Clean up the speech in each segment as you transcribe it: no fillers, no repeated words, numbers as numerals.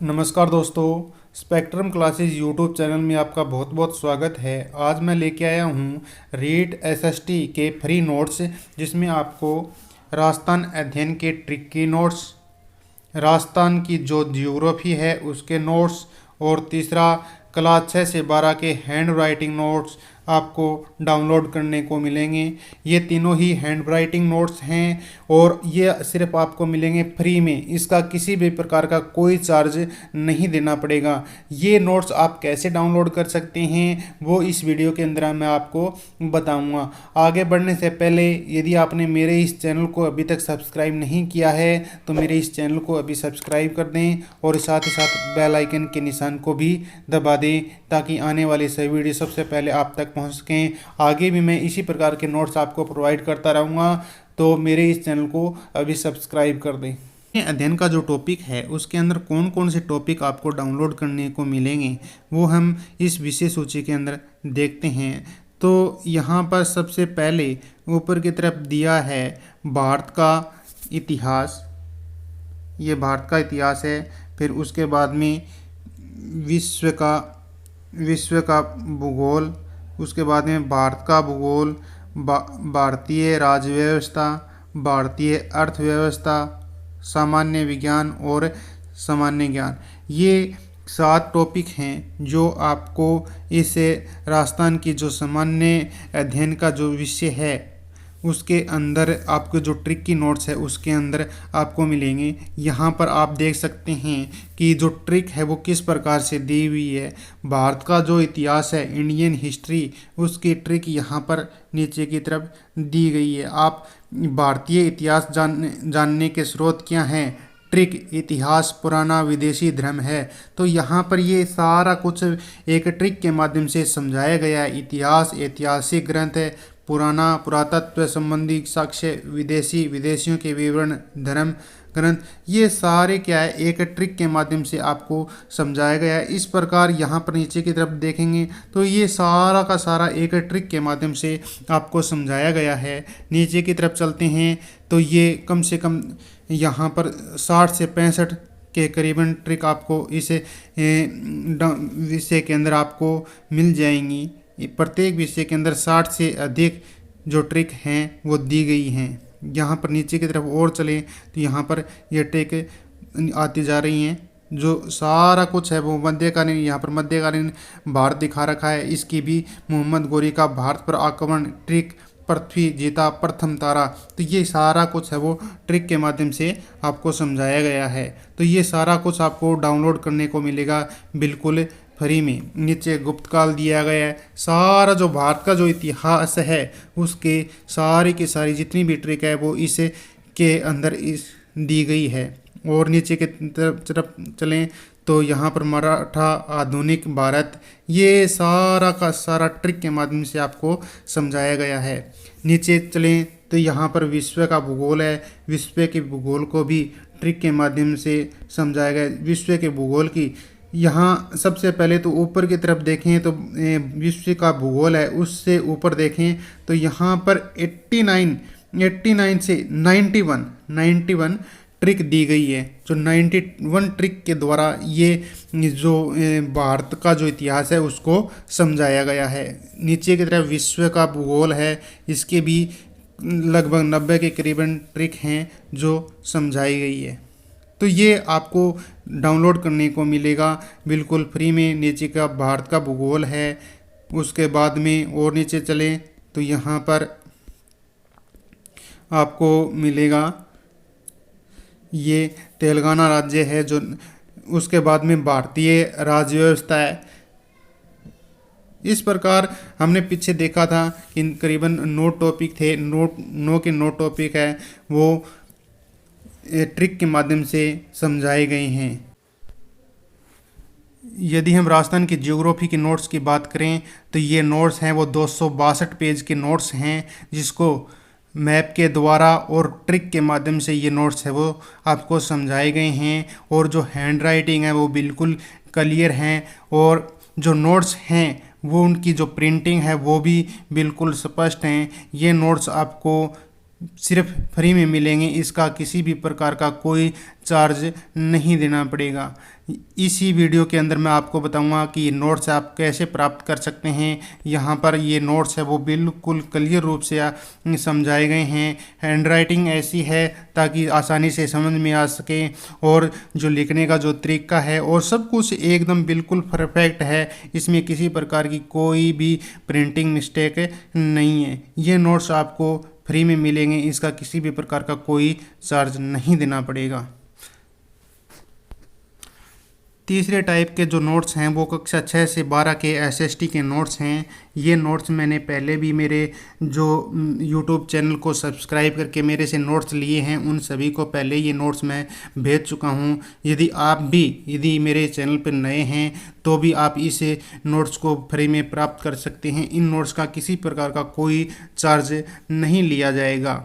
नमस्कार दोस्तों, spectrum classes YouTube channel में आपका बहुत बहुत स्वागत है। आज मैं लेके आया हूँ रीट एसएसटी के फ्री नोट्स, जिसमें आपको राजस्थान अध्ययन के ट्रिक की नोट्स, राजस्थान की जो ज्योग्राफी है उसके नोट्स, और तीसरा क्लास 6 से 12 के हैंड राइटिंग नोट्स आपको डाउनलोड करने को मिलेंगे। ये तीनों ही हैंड राइटिंग नोट्स हैं और ये सिर्फ आपको मिलेंगे फ्री में। इसका किसी भी प्रकार का कोई चार्ज नहीं देना पड़ेगा। ये नोट्स आप कैसे डाउनलोड कर सकते हैं वो इस वीडियो के अंदर मैं आपको बताऊंगा। आगे बढ़ने से पहले यदि आपने मेरे इस चैनल को अभी तक सब्सक्राइब नहीं किया है तो मेरे इस चैनल को अभी सब्सक्राइब कर दें और साथ ही साथ बेल आइकन के निशान को भी दबा दें, ताकि आने वाली सभी वीडियो सबसे पहले आप तक पहुंच सकें। आगे भी मैं इसी प्रकार के नोट्स आपको प्रोवाइड करता रहूँगा, तो मेरे इस चैनल को अभी सब्सक्राइब कर दें। अध्ययन का जो टॉपिक है उसके अंदर कौन कौन से टॉपिक आपको डाउनलोड करने को मिलेंगे वो हम इस विषय सूची के अंदर देखते हैं। तो यहाँ पर सबसे पहले ऊपर की तरफ दिया है भारत का इतिहास। ये भारत का इतिहास है। फिर उसके बाद में विश्व का भूगोल। उसके बाद में भारत का भूगोल, भारतीय राज्य व्यवस्था, भारतीय अर्थव्यवस्था, सामान्य विज्ञान और सामान्य ज्ञान। ये 7 टॉपिक हैं जो आपको इस राजस्थान की जो सामान्य अध्ययन का जो विषय है उसके अंदर आपको जो ट्रिक की नोट्स है उसके अंदर आपको मिलेंगे। यहाँ पर आप देख सकते हैं कि जो ट्रिक है वो किस प्रकार से दी हुई है। भारत का जो इतिहास है, इंडियन हिस्ट्री, उसकी ट्रिक यहाँ पर नीचे की तरफ दी गई है। आप भारतीय इतिहास जानने के स्रोत क्या हैं, ट्रिक इतिहास पुराना विदेशी धर्म है। तो यहाँ पर ये सारा कुछ एक ट्रिक के माध्यम से समझाया गया है। इतिहास ऐतिहासिक ग्रंथ है, पुराना पुरातत्व संबंधी साक्ष्य, विदेशियों के विवरण, धर्म ग्रंथ, ये सारे क्या है एक ट्रिक के माध्यम से आपको समझाया गया है। इस प्रकार यहाँ पर नीचे की तरफ देखेंगे तो ये सारा का सारा एक ट्रिक के माध्यम से आपको समझाया गया है। नीचे की तरफ चलते हैं तो ये कम से कम यहाँ पर 60 से 65 के करीबन ट्रिक आपको इस विषय के अंदर आपको मिल जाएंगी। प्रत्येक विषय के अंदर 60 से अधिक जो ट्रिक हैं वो दी गई हैं। यहाँ पर नीचे की तरफ और चलें तो यहाँ पर ये ट्रिक आती जा रही हैं। जो सारा कुछ है वो मध्यकालीन, यहाँ पर मध्यकालीन भारत दिखा रखा है। इसकी भी मोहम्मद गोरी का भारत पर आक्रमण, ट्रिक पृथ्वी जीता प्रथम तारा। तो ये सारा कुछ है वो ट्रिक के माध्यम से आपको समझाया गया है। तो ये सारा कुछ आपको डाउनलोड करने को मिलेगा बिल्कुल फ्री में। नीचे गुप्त काल दिया गया है। सारा जो भारत का जो इतिहास है उसके सारी की सारी जितनी भी ट्रिक है वो इस के अंदर इस दी गई है। और नीचे के तरफ चलें तो यहाँ पर मराठा आधुनिक भारत, ये सारा का सारा ट्रिक के माध्यम से आपको समझाया गया है। नीचे चलें तो यहाँ पर विश्व का भूगोल है। विश्व के भूगोल को भी ट्रिक के माध्यम से समझाया गया। विश्व के भूगोल की यहाँ सबसे पहले तो ऊपर की तरफ देखें तो विश्व का भूगोल है, उससे ऊपर देखें तो यहाँ पर 89 से 91 ट्रिक दी गई है। जो 91 ट्रिक के द्वारा ये जो भारत का जो इतिहास है उसको समझाया गया है। नीचे की तरफ विश्व का भूगोल है, इसके भी लगभग 90 के करीबन ट्रिक हैं जो समझाई गई है। तो ये आपको डाउनलोड करने को मिलेगा बिल्कुल फ्री में। नीचे का भारत का भूगोल है। उसके बाद में और नीचे चलें तो यहाँ पर आपको मिलेगा ये तेलंगाना राज्य है जो, उसके बाद में भारतीय राज्य व्यवस्था है। इस प्रकार हमने पीछे देखा था कि करीबन 9 टॉपिक थे। 9 के 9 टॉपिक है वो ट्रिक के माध्यम से समझाए गए हैं। यदि हम राजस्थान की ज्योग्राफी के नोट्स की बात करें तो ये नोट्स हैं वो 262 पेज के नोट्स हैं, जिसको मैप के द्वारा और ट्रिक के माध्यम से ये नोट्स है वो आपको समझाए गए हैं। और जो हैंड राइटिंग है वो बिल्कुल क्लियर हैं, और जो नोट्स हैं वो उनकी जो प्रिंटिंग है वो भी बिल्कुल स्पष्ट हैं। ये नोट्स आपको सिर्फ फ्री में मिलेंगे, इसका किसी भी प्रकार का कोई चार्ज नहीं देना पड़ेगा। इसी वीडियो के अंदर मैं आपको बताऊंगा कि ये नोट्स आप कैसे प्राप्त कर सकते हैं। यहाँ पर ये नोट्स है वो बिल्कुल क्लियर रूप से समझाए गए हैं। हैंडराइटिंग ऐसी है ताकि आसानी से समझ में आ सके, और जो लिखने का जो तरीका है और सब कुछ एकदम बिल्कुल परफेक्ट है। इसमें किसी प्रकार की कोई भी प्रिंटिंग मिस्टेक नहीं है। ये नोट्स आपको फ्री में मिलेंगे, इसका किसी भी प्रकार का कोई चार्ज नहीं देना पड़ेगा। तीसरे टाइप के जो नोट्स हैं वो कक्षा 6 से 12 के एसएसटी के नोट्स हैं। ये नोट्स मैंने पहले भी मेरे जो यूट्यूब चैनल को सब्सक्राइब करके मेरे से नोट्स लिए हैं उन सभी को पहले ये नोट्स मैं भेज चुका हूँ। यदि मेरे चैनल पर नए हैं तो भी आप इस नोट्स को फ्री में प्राप्त कर सकते हैं। इन नोट्स का किसी प्रकार का कोई चार्ज नहीं लिया जाएगा।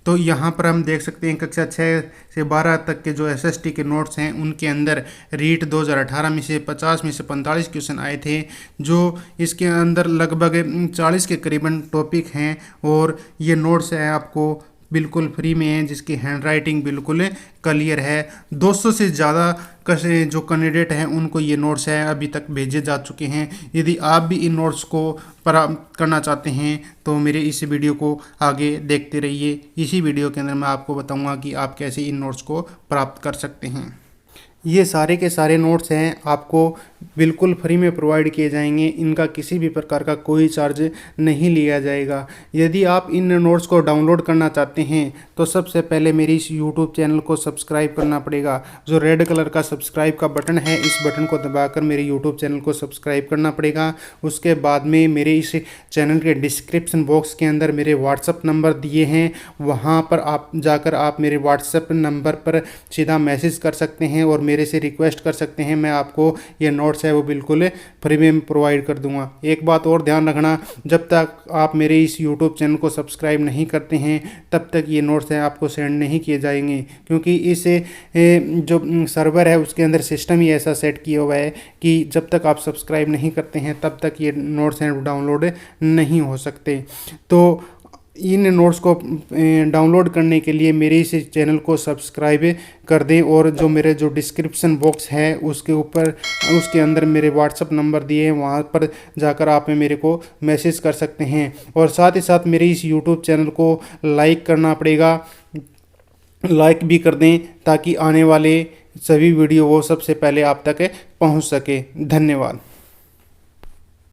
तो यहाँ पर हम देख सकते हैं कक्षा 6 से 12 तक के जो एसएसटी के नोट्स हैं उनके अंदर रीट 2018 में से 50 में से 45 क्वेश्चन आए थे, जो इसके अंदर लगभग 40 के करीबन टॉपिक हैं। और ये नोट्स है आपको बिल्कुल फ्री में है, जिसकी हैंडराइटिंग बिल्कुल क्लियर है। 200 से ज़्यादा जो कैंडिडेट हैं उनको ये नोट्स है अभी तक भेजे जा चुके हैं। यदि आप भी इन नोट्स को प्राप्त करना चाहते हैं तो मेरे इस वीडियो को आगे देखते रहिए। इसी वीडियो के अंदर मैं आपको बताऊंगा कि आप कैसे इन नोट्स को प्राप्त कर सकते हैं। ये सारे के सारे नोट्स हैं आपको बिल्कुल फ्री में प्रोवाइड किए जाएंगे, इनका किसी भी प्रकार का कोई चार्ज नहीं लिया जाएगा। यदि आप इन नोट्स को डाउनलोड करना चाहते हैं तो सबसे पहले मेरी इस यूट्यूब चैनल को सब्सक्राइब करना पड़ेगा। जो रेड कलर का सब्सक्राइब का बटन है, इस बटन को दबाकर मेरे यूट्यूब चैनल को सब्सक्राइब करना पड़ेगा। उसके बाद में मेरे इस चैनल के डिस्क्रिप्शन बॉक्स के अंदर मेरे व्हाट्सअप नंबर दिए हैं, वहाँ पर आप जाकर आप मेरे व्हाट्सअप नंबर पर सीधा मैसेज कर सकते हैं और मेरे से रिक्वेस्ट कर सकते हैं। मैं आपको ये नोट्स है वो बिल्कुल फ्री में प्रोवाइड कर दूंगा। एक बात और ध्यान रखना, जब तक आप मेरे इस यूट्यूब चैनल को सब्सक्राइब नहीं करते हैं तब तक ये नोट्स है आपको सेंड नहीं किए जाएंगे, क्योंकि इस जो सर्वर है उसके अंदर सिस्टम ही ऐसा सेट किया हुआ है कि जब तक आप सब्सक्राइब नहीं करते हैं तब तक ये नोट्स हैं डाउनलोड नहीं हो सकते। तो इन नोट्स को डाउनलोड करने के लिए मेरे इस चैनल को सब्सक्राइब कर दें, और जो मेरे जो डिस्क्रिप्शन बॉक्स है उसके अंदर मेरे व्हाट्सअप नंबर दिए हैं, वहाँ पर जाकर आप मेरे को मैसेज कर सकते हैं। और साथ ही साथ मेरे इस यूट्यूब चैनल को लाइक करना पड़ेगा, लाइक भी कर दें ताकि आने वाले सभी वीडियो वो सबसे पहले आप तक पहुँच सके। धन्यवाद।